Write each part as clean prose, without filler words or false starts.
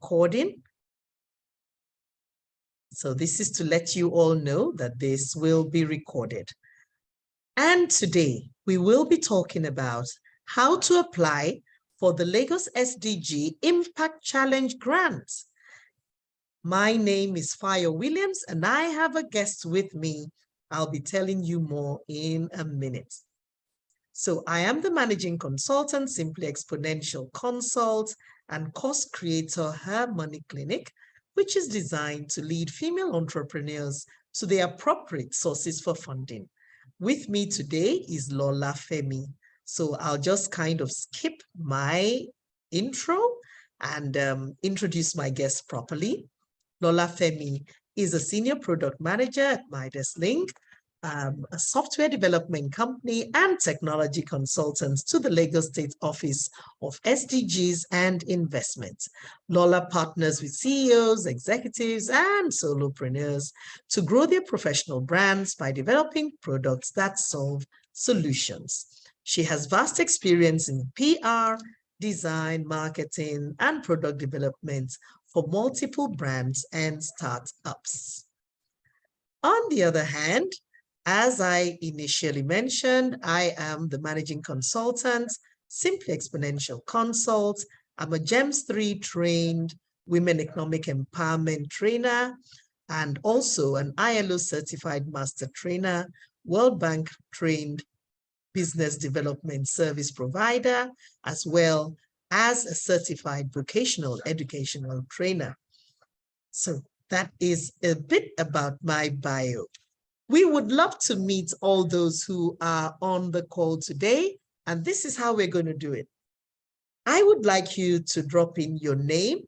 recording. So this is to let you all know that this will be recorded. And today we will be talking about how to apply for the Lagos SDG Impact Challenge Grant. My name is Fayo Williams and I have a guest with me. I'll be telling you more in a minute. So I am the managing consultant, Simply Exponential Consult, and course creator, Her Money Clinic, which is designed to lead female entrepreneurs to the appropriate sources for funding. With me today is Lola Femi. So I'll just kind of skip my intro and introduce my guest properly. Lola Femi is a senior product manager at Midas Link, a software development company and technology consultant to the Lagos State Office of SDGs and Investments. Lola partners with CEOs, executives, and solopreneurs to grow their professional brands by developing products that solve solutions. She has vast experience in PR, design, marketing, and product development for multiple brands and startups. On the other hand, as I initially mentioned, I am the managing consultant, Simply Exponential Consult. I'm a GEMS 3 trained Women Economic Empowerment trainer and also an ILO certified master trainer, World Bank trained business development service provider, as well as a certified vocational educational trainer. So that is a bit about my bio. We would love to meet all those who are on the call today, and this is how we're going to do it. I would like you to drop in your name,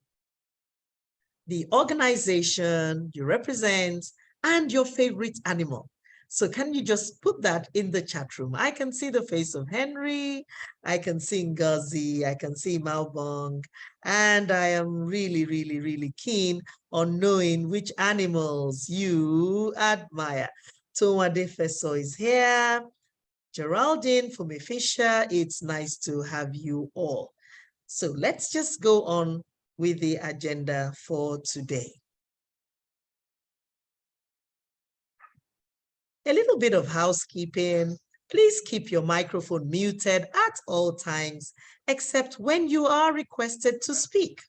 the organization you represent, and your favorite animal. So can you just put that in the chat room? I can see the face of Henry, I can see Ngozi, I can see Malbong, and I am really, really, really keen on knowing which animals you admire. Tomade Feso is here. Geraldine Fume Fisher, it's nice to have you all. So let's just go on with the agenda for today. A little bit of housekeeping. Please keep your microphone muted at all times, except when you are requested to speak.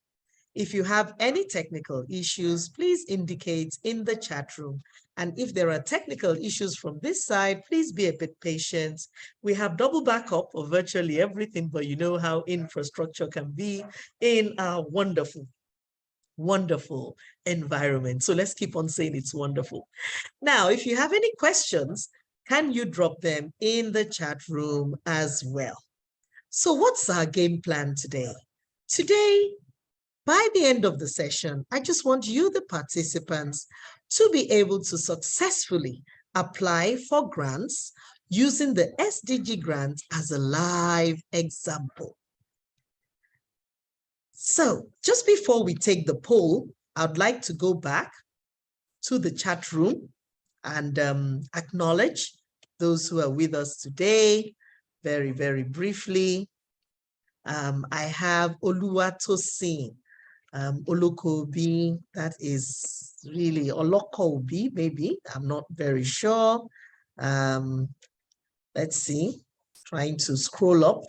If you have any technical issues, please indicate in the chat room. And if there are technical issues from this side, please be a bit patient. We have double backup of virtually everything, but you know how infrastructure can be in our wonderful, wonderful environment. So let's keep on saying it's wonderful. Now, if you have any questions, can you drop them in the chat room as well? So what's our game plan today? Today, by the end of the session, I just want you, the participants, to be able to successfully apply for grants using the SDG grant as a live example. So just before we take the poll, I'd like to go back to the chat room and acknowledge those who are with us today very, very briefly. I have Oluwatosin, Olokobi, that is really Olokobi, maybe, I'm not very sure. Let's see, trying to scroll up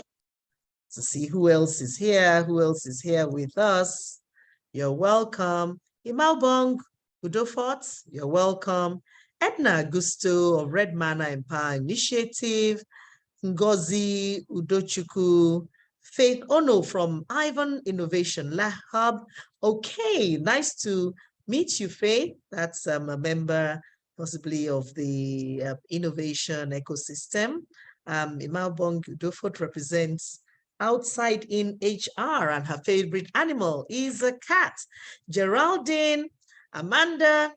to see who else is here with us. You're welcome. Imalbong Udofort, you're welcome. Edna Augusto of Red Manna Empower Initiative, Ngozi Udochukwu, Faith Ono from Ivan Innovation Lab. Okay, nice to meet you, Faith. That's a member possibly of the innovation ecosystem. Imalbong Udofort represents Outside in HR, and her favorite animal is a cat. Geraldine, Amanda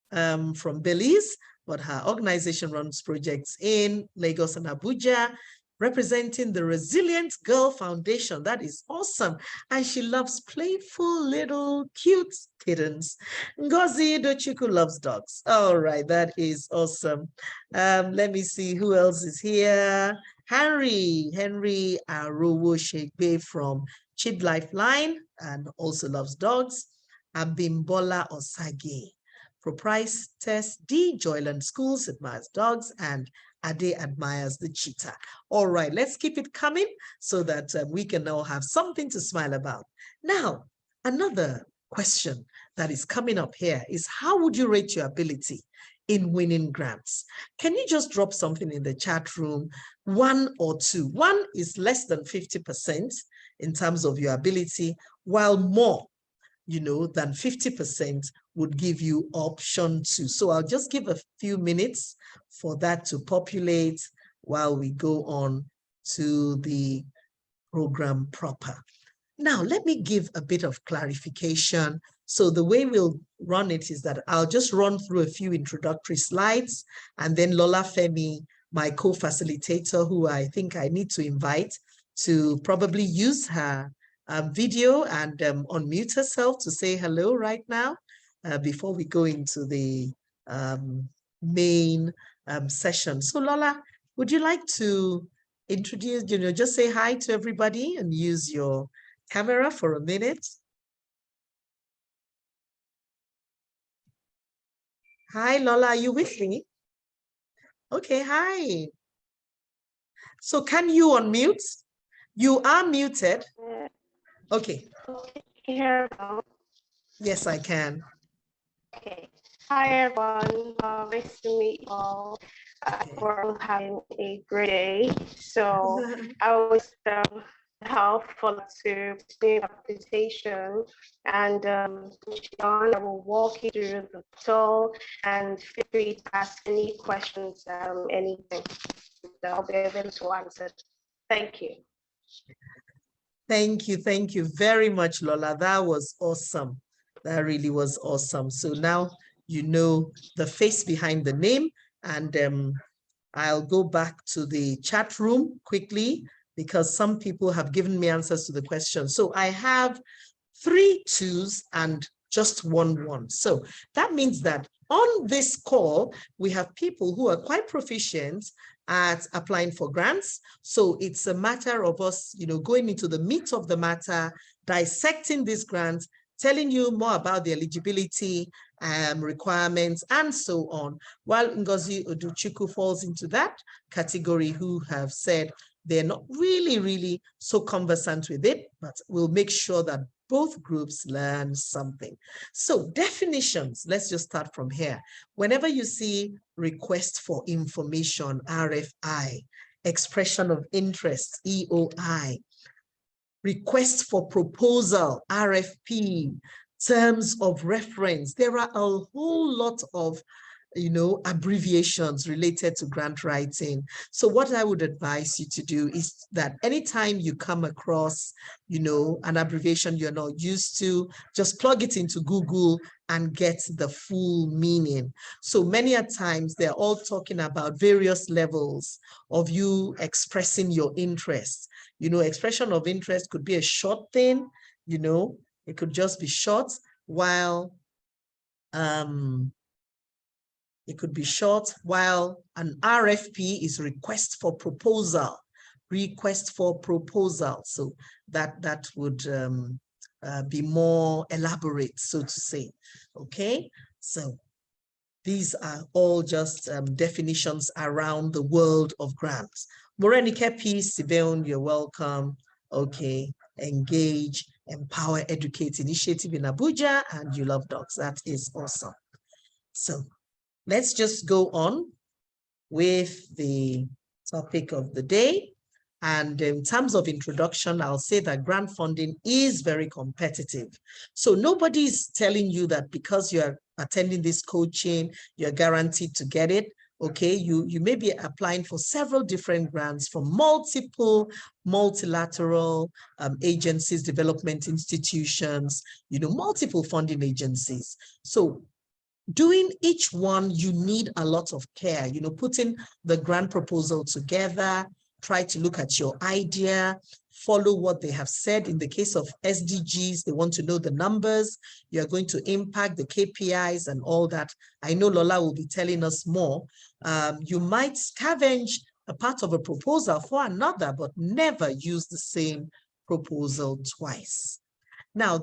from Belize, but her organization runs projects in Lagos and Abuja, representing the Resilient Girl Foundation. That is awesome. And she loves playful little cute kittens. Ngozi Udochukwu loves dogs. All right, that is awesome. Let me see who else is here. Henry Arowo Shegbe from Chid Lifeline and also loves dogs. Abimbola Osage, proprietress D. Joyland Schools, admires dogs, and Ade admires the cheetah. All right, let's keep it coming so that we can all have something to smile about. Now, another question that is coming up here is, how would you rate your ability in winning grants? Can you just drop something in the chat room, 1 or 2? 1 is less than 50% in terms of your ability, while more, than 50% would give you option 2. So I'll just give a few minutes for that to populate while we go on to the program proper. Now, let me give a bit of clarification. So the way we'll run it is that I'll just run through a few introductory slides, and then Lola Femi, my co-facilitator, who I think I need to invite to probably use her video and unmute herself to say hello right now before we go into the main session. So Lola, would you like to introduce, just say hi to everybody and use your camera for a minute? Hi, Lola, are you with me? Okay, hi. So can you unmute? You are muted. Okay. Yes, I can. Okay. Hi, everyone. Nice to meet you all. We're all having a great day. So I was helpful to explain the presentation, and John, I will walk you through the tool, and feel free to ask any questions, anything that I'll be able to answer. Thank you. Thank you very much, Lola. That was awesome. That really was awesome. So now you know the face behind the name, and I'll go back to the chat room quickly because some people have given me answers to the question. So I have 3 2s and just 1 1. So that means that on this call, we have people who are quite proficient at applying for grants. So it's a matter of us, going into the meat of the matter, dissecting these grants, telling you more about the eligibility requirements and so on. While Ngozi Oduchukwu falls into that category, who have said they're not really so conversant with it, but we'll make sure that both groups learn something. So definitions, let's just start from here. Whenever you see request for information, RFI, expression of interest, EOI, request for proposal, RFP, terms of reference, there are a whole lot of abbreviations related to grant writing. So what I would advise you to do is that anytime you come across, an abbreviation you're not used to, just plug it into Google and get the full meaning. So many a times they're all talking about various levels of you expressing your interest. Expression of interest could be a short thing, it could just be short, while it could be short, while an RFP is request for proposal, So that would be more elaborate, so to say. Okay, so these are all just definitions around the world of grants. Morenike P. Sibeon, you're welcome. Okay, engage, empower, educate initiative in Abuja, and you love dogs. That is awesome. So let's just go on with the topic of the day. And in terms of introduction, I'll say that grant funding is very competitive. So nobody's telling you that because you're attending this coaching, you're guaranteed to get it. Okay, you may be applying for several different grants from multiple multilateral agencies, development institutions, multiple funding agencies. So doing each one, you need a lot of care, putting the grant proposal together, try to look at your idea, follow what they have said. In the case of SDGs, they want to know the numbers, you're going to impact the KPIs and all that. I know Lola will be telling us more. You might scavenge a part of a proposal for another, but never use the same proposal twice. Now,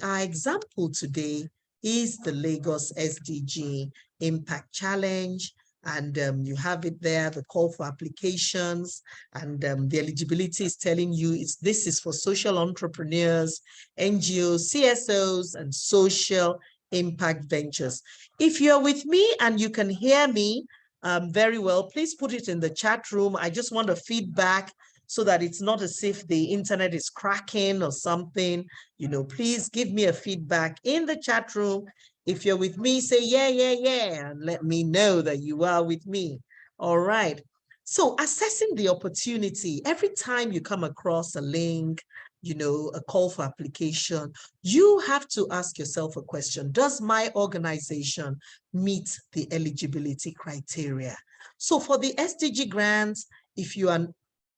our example today is the Lagos SDG Impact Challenge. And you have it there, the call for applications, and the eligibility is telling you this is for social entrepreneurs, NGOs, CSOs, and social impact ventures. If you're with me and you can hear me very well, please put it in the chat room. I just want a feedback so that it's not as if the internet is cracking or something. You know, please give me a feedback in the chat room. If you're with me, say yeah, yeah, yeah, and let me know that you are with me. All right. So assessing the opportunity, every time you come across a link, you know, a call for application, you have to ask yourself a question. Does my organization meet the eligibility criteria? So for the SDG grants, if you are an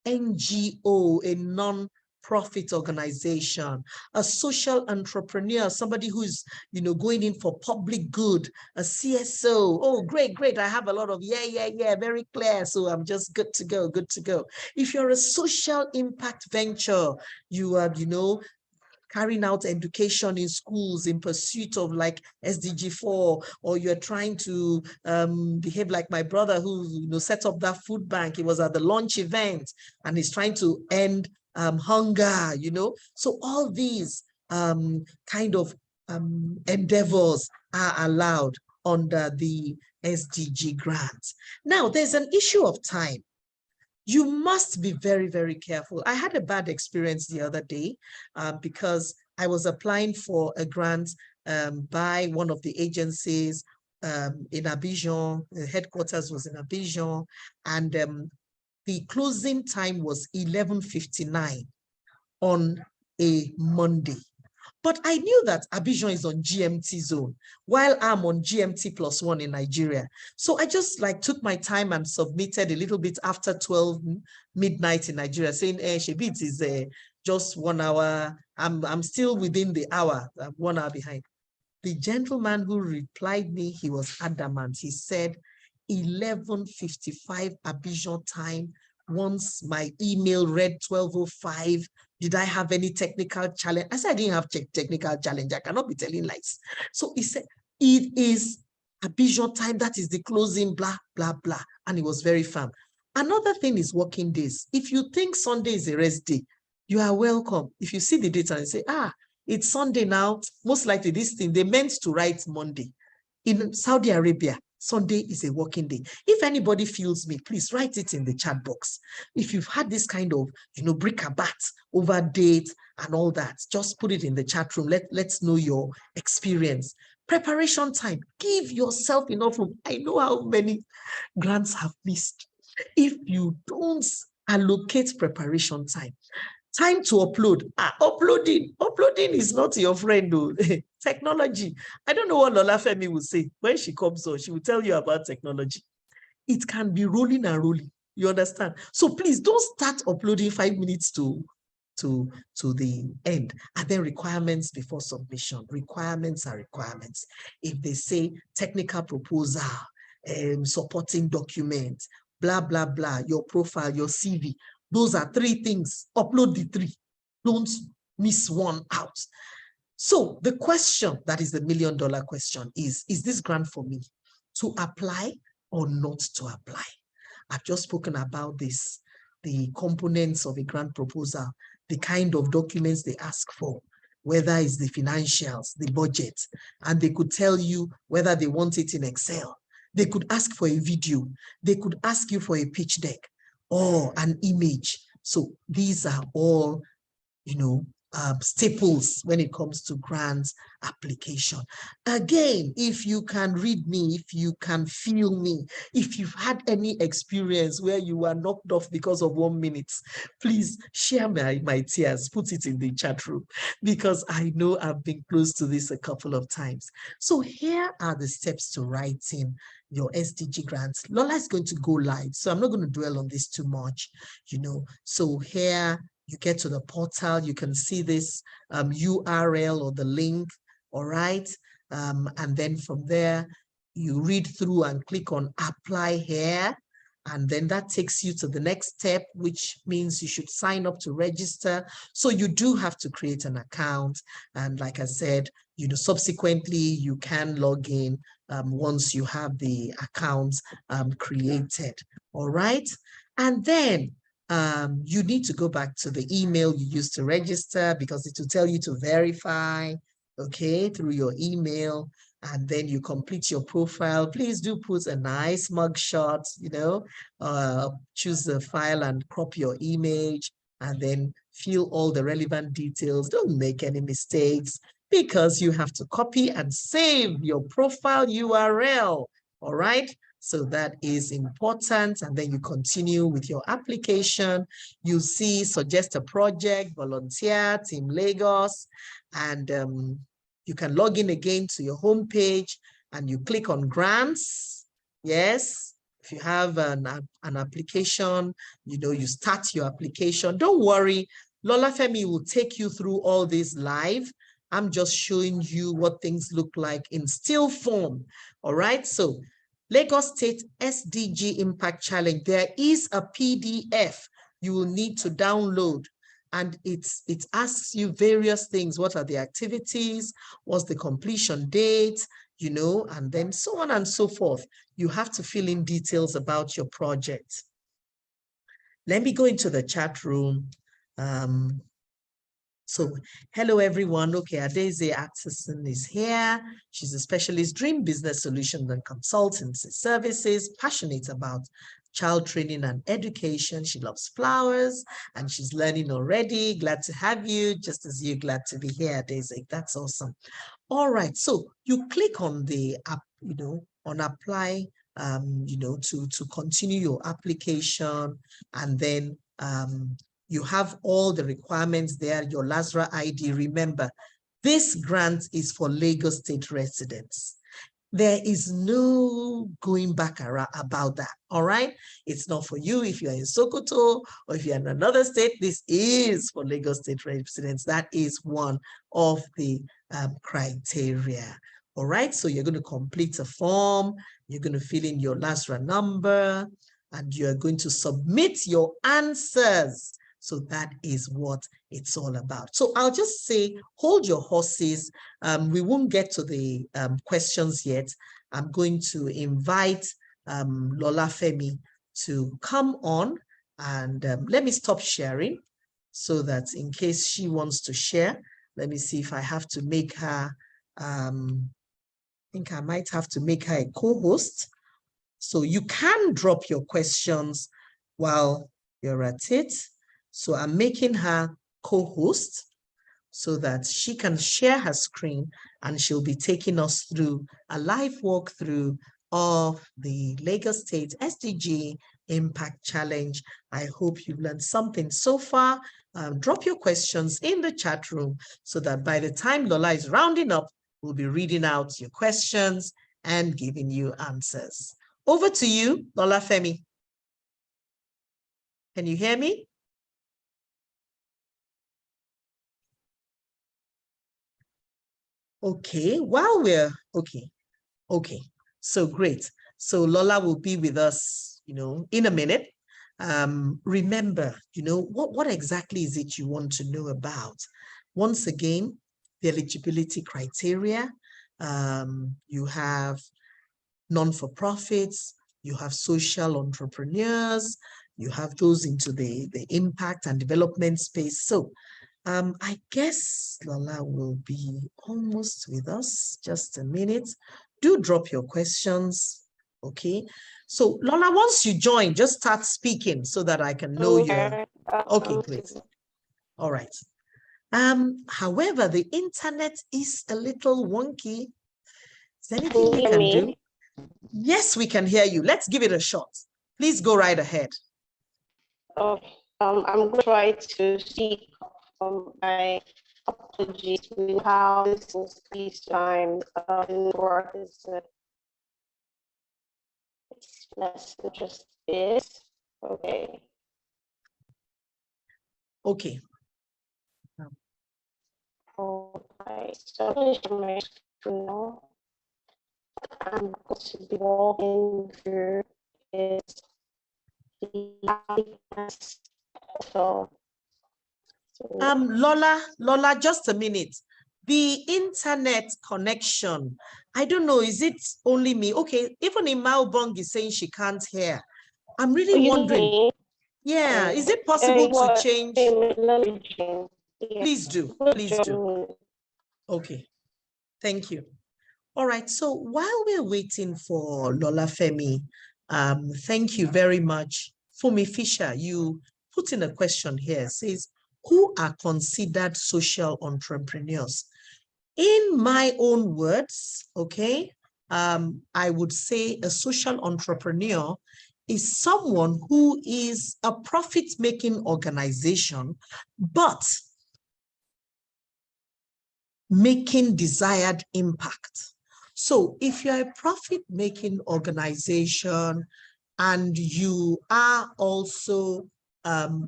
NGO, a non-profit organization, a social entrepreneur, somebody who's, you know, going in for public good, a CSO. Oh, great, great. I have a lot of yeah, very clear. So I'm just good to go, good to go. If you're a social impact venture, you are, you know, carrying out education in schools in pursuit of like SDG 4, or you're trying to behave like my brother who, you know, set up that food bank. He was at the launch event and he's trying to end hunger, you know. So all these kind of endeavors are allowed under the SDG grant. Now, there's an issue of time. You must be very, very careful. I had a bad experience the other day because I was applying for a grant by one of the agencies in Abidjan. The headquarters was in Abidjan, and the closing time was 11:59 on a Monday. But I knew that Abidjan is on GMT zone, while I'm on GMT +1 in Nigeria. So I just like took my time and submitted a little bit after 12 midnight in Nigeria, saying, Shebi, it is just 1 hour. I'm still within the hour, 1 hour behind. The gentleman who replied me, he was adamant. He said, 11:55 Abidjan time. Once my email read 12:05, did I have any technical challenge? I said I didn't have technical challenge. I cannot be telling lies. So he said, it is Abidjan time. That is the closing, blah, blah, blah. And he was very firm. Another thing is working days. If you think Sunday is a rest day, you are welcome. If you see the data and say, it's Sunday now, most likely this thing, they meant to write Monday. In Saudi Arabia, Sunday is a working day. If anybody feels me, please write it in the chat box. If you've had this kind of, you know, bric-a-brac over date and all that, just put it in the chat room. Let's know your experience. Preparation time, give yourself enough room. I know how many grants have missed. If you don't allocate preparation time, time to upload. Uploading is not your friend, though. Technology. I don't know what Lola Femi will say when she comes on. She will tell you about technology. It can be rolling and rolling. You understand? So please don't start uploading 5 minutes to the end. And then requirements before submission. Requirements are requirements. If they say technical proposal, supporting documents, blah, blah, blah, your profile, your CV, those are 3 things. Upload the 3. Don't miss one out. So the question that is the $1 million question is this grant for me to apply or not to apply? I've just spoken about this, the components of a grant proposal, the kind of documents they ask for, whether it's the financials, the budget, and they could tell you whether they want it in Excel. They could ask for a video. They could ask you for a pitch deck or an image. So these are all, you know, staples when it comes to grant application. Again, if you can read me, if you can feel me, if you've had any experience where you were knocked off because of 1 minute, please share my tears, put it in the chat room, because I know I've been close to this a couple of times. So here are the steps to writing your SDG grants. Lola is going to go live, so I'm not going to dwell on this too much, you know. So here, you get to the portal, you can see this URL or the link, all right? And then from there, you read through and click on apply here. And then that takes you to the next step, which means you should sign up to register. So you do have to create an account. And like I said, subsequently you can log in once you have the account created. All right. And then you need to go back to the email you used to register, because it will tell you to verify, okay, through your email. And then you complete your profile. Please do put a nice mugshot, choose the file and crop your image, and then fill all the relevant details. Don't make any mistakes, because you have to copy and save your profile URL, all right? So that is important. And then you continue with your application. You see, suggest a project, volunteer, Team Lagos, and you can log in again to your homepage and you click on grants. Yes, if you have an application, you start your application. Don't worry, Lola Femi will take you through all this live. I'm just showing you what things look like in still form. All right, so Lagos State SDG Impact Challenge, there is a PDF you will need to download. And it asks you various things. What are the activities? What's the completion date? And then so on and so forth. You have to fill in details about your project. Let me go into the chat room. So hello, everyone. Okay, Adeze Atchison is here. She's a specialist, Dream Business Solutions and Consultancy Services, passionate about child training and education. She loves flowers and she's learning already. Glad to have you, just as you're glad to be here, Adeze. That's awesome. All right, so you click on the app, on apply, to continue your application, and then you have all the requirements there, your LASRA ID. Remember, this grant is for Lagos State residents. There is no going back about that, all right? It's not for you if you're in Sokoto or if you're in another state. This is for Lagos State residents. That is one of the criteria, all right? So you're going to complete a form, you're going to fill in your LASRA number, and you're going to submit your answers. So that is what it's all about. So I'll just say, hold your horses. We won't get to the questions yet. I'm going to invite Lola Femi to come on, and let me stop sharing so that in case she wants to share, let me see if I have to make her, I think I might have to make her a co-host. So you can drop your questions while you're at it. So I'm making her co-host so that she can share her screen and she'll be taking us through a live walkthrough of the Lagos State SDG Impact Challenge. I hope you've learned something so far. Drop your questions in the chat room so that by the time Lola is rounding up, we'll be reading out your questions and giving you answers. Over to you, Lola Femi. Can you hear me? Okay, while we're, okay, so great. So Lola will be with us, in a minute. Remember, what exactly is it you want to know about? Once again, the eligibility criteria. You have non-for-profits, you have social entrepreneurs, you have those into the impact and development space. So I guess Lola will be almost with us. Just a minute. Do drop your questions. Okay. So Lola, once you join, just start speaking so that I can know you're okay. Great. All right. However, the internet is a little wonky. Is there anything you can do? Yes, we can hear you. Let's give it a shot. Please go right ahead. Okay. I'm going to try to see my apologies with how this is these times work is let's just this. Okay. Okay. Okay, so I'm going to share my screen now. I'm going to be walking through this So, Lola, just a minute. The internet connection, I don't know, is it only me? Okay, even Imaubong is saying she can't hear. I'm really wondering. Yeah, is it possible to change? Please do, please do. Okay, thank you. All right, so while we're waiting for Lola Femi, thank you very much. Fumi Fisher, you put in a question here, says, who are considered social entrepreneurs? In my own words, okay, I would say a social entrepreneur is someone who is a profit-making organization, but making desired impact. So if you're a profit-making organization and you are also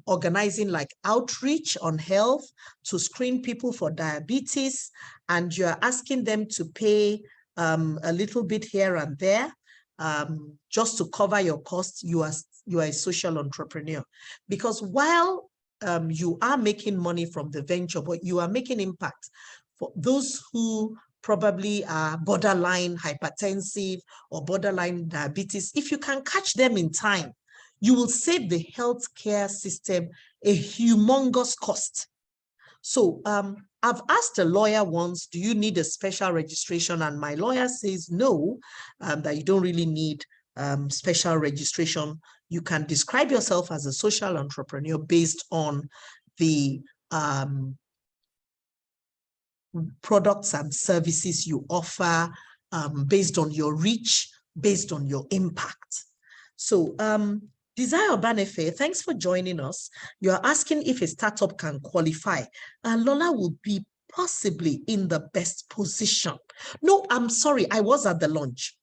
organizing like outreach on health to screen people for diabetes, and you're asking them to pay a little bit here and there just to cover your costs, you are a social entrepreneur. Because while you are making money from the venture, but you are making impact for those who probably are borderline hypertensive or borderline diabetes. If you can catch them in time, you will save the healthcare system a humongous cost. So I've asked a lawyer once, do you need a special registration? And my lawyer says no, that you don't really need special registration. You can describe yourself as a social entrepreneur based on the products and services you offer, based on your reach, based on your impact. So Desire Obanefe, thanks for joining us. You're asking if a startup can qualify. Lola would be possibly in the best position. No, I'm sorry, I was at the launch.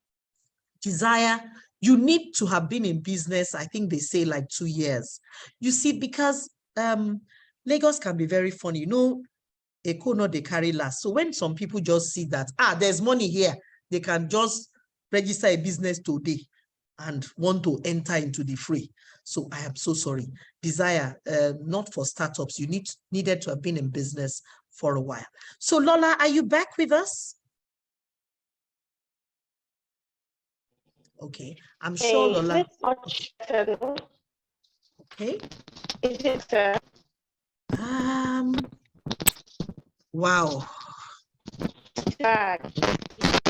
Desire, you need to have been in business, I think they say like 2 years. You see, because Lagos can be very funny. You know, Econo, they carry last. So when some people just see that, there's money here, they can just register a business today and want to enter into the fray. So I am so sorry. Desire, not for startups. You needed to have been in business for a while. So Lola, are you back with us? Okay, I'm sure Lola. Okay. Is it wow.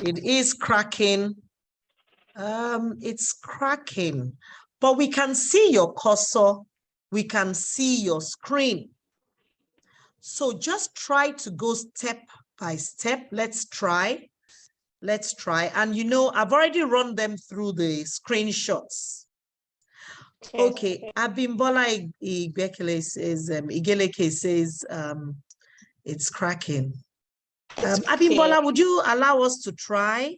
It is cracking. It's cracking, but we can see your cursor. We can see your screen. So just try to go step by step. Let's try. Let's try. And you know, I've already run them through the screenshots. Okay, Abimbola Igbekele says, Igeleke says, it's cracking. Abimbola, would you allow us to try?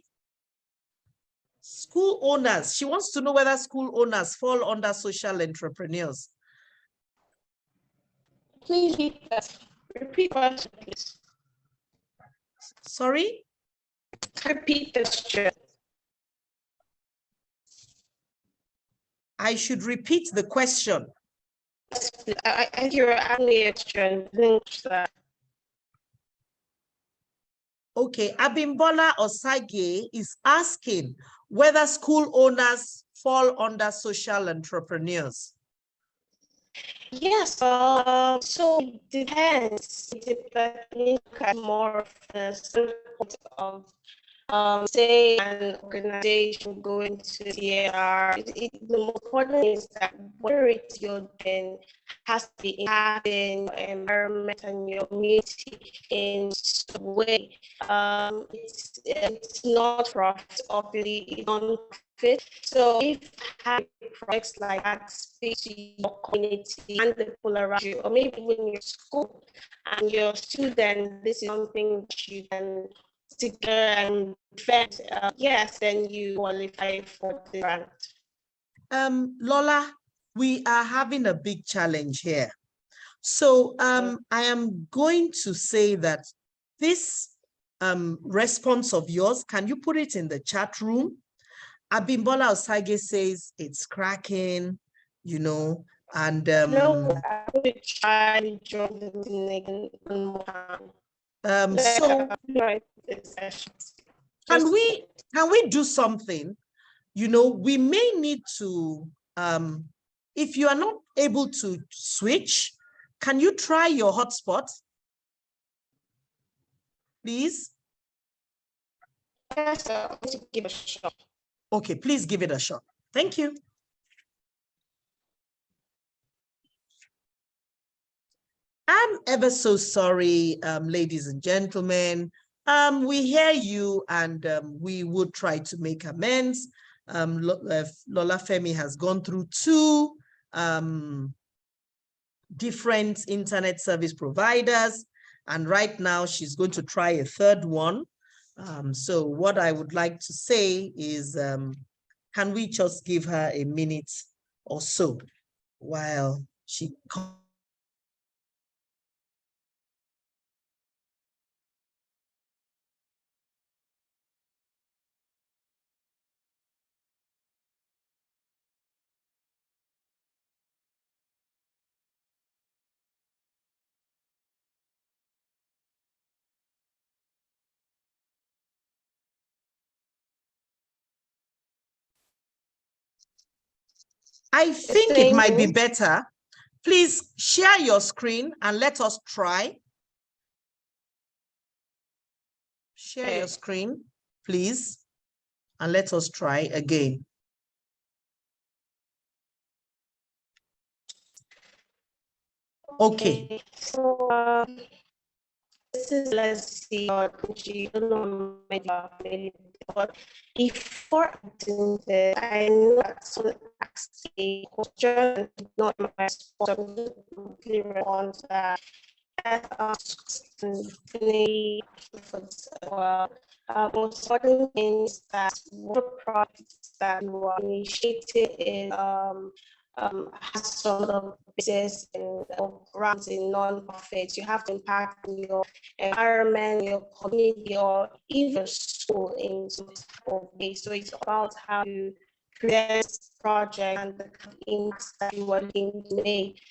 School owners. She wants to know whether school owners fall under social entrepreneurs. Please repeat question, please. Sorry? Repeat this. I should repeat the question. I hear a question. Okay, Abimbola Osage is asking whether school owners fall under social entrepreneurs. Yes, so it depends. It depends more of the standpoint of say an organization going to CAR. The most important is that whether it's your doing has to be impacting your environment and your community in some way. It's not profit, obviously, it's non-profit. So if have projects like that speak to your community and the people around you, or maybe when your school and your student, this is something that you can together and defend, yes, then you qualify for the grant. Lola, we are having a big challenge here. So I am going to say that this response of yours, can you put it in the chat room? Abimbola Osage says it's cracking. you know, and No, I will try to join the meeting again one more time. so can we do something? You know, we may need to, if you are not able to switch, can you try your hotspot, please? Yes, sir. Let's give it a shot. Okay, please give it a shot. Thank you. I'm ever so sorry, ladies and gentlemen. We hear you, and we would try to make amends. Lola Femi has gone through two different internet service providers, and right now she's going to try a third one. So what I would like to say is, can we just give her a minute or so while she comes? I think it might be better. Please share your screen and let us try. Share your screen, please, and let us try again. Okay. So this is, let's see, but before I do this, I know that someone asked a question, not my response, response that most important things that what projects that you are initiating is has sort of business and runs in non-profit. You have to impact your environment, your community, or even school in some type of way. So it's about how you create project and the impact that you are looking to make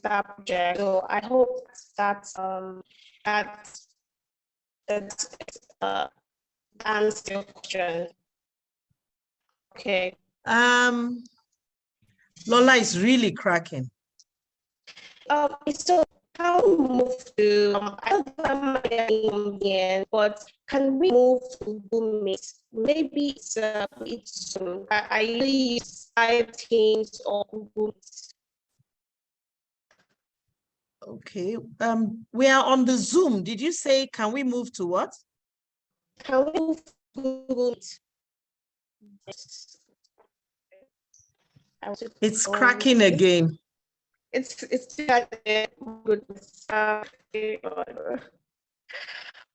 that project. So I hope that answers your question. Okay. Lola is really cracking. So how we move to I don't know Indian, but can we move to Google Meet? Maybe it's Zoom. I usually use Teams or Google Meet. Okay. We are on the Zoom. Did you say, can we move to what? Can we move to Google Meet? It's cracking again. It's This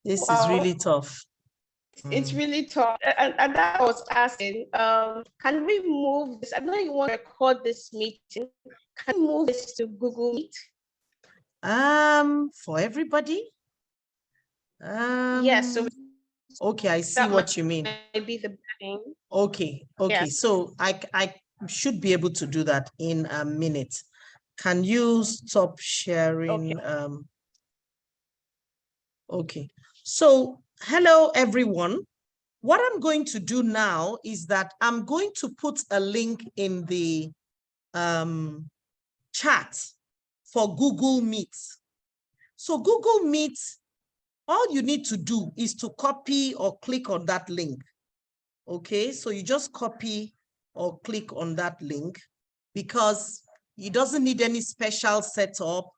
is really tough. It's really tough. And that I was asking, can we move this? I know you want to record this meeting. Can we move this to Google Meet? For everybody? Yes. So okay, I see what you mean. Maybe the thing. Okay. Yes. So I should be able to do that in a minute. Can you stop sharing? Okay. Okay. So hello, everyone. What I'm going to do now is that I'm going to put a link in the chat for Google Meet. So Google Meet, all you need to do is to copy or click on that link. Okay, so you just copy or click on that link because it doesn't need any special setup.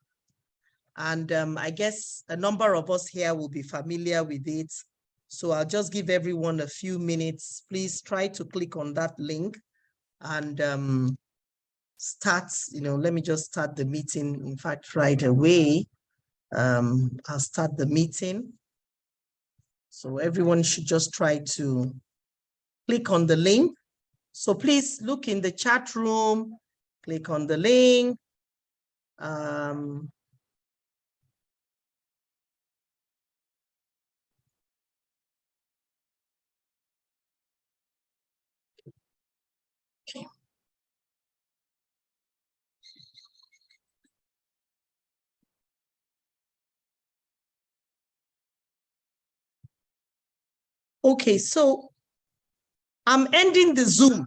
And I guess a number of us here will be familiar with it. So I'll just give everyone a few minutes. Please try to click on that link and start, let me just start the meeting, in fact, right away. I'll start the meeting. So everyone should just try to click on the link. So please look in the chat room, click on the link. Okay. Okay, so I'm ending the Zoom.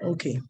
Okay.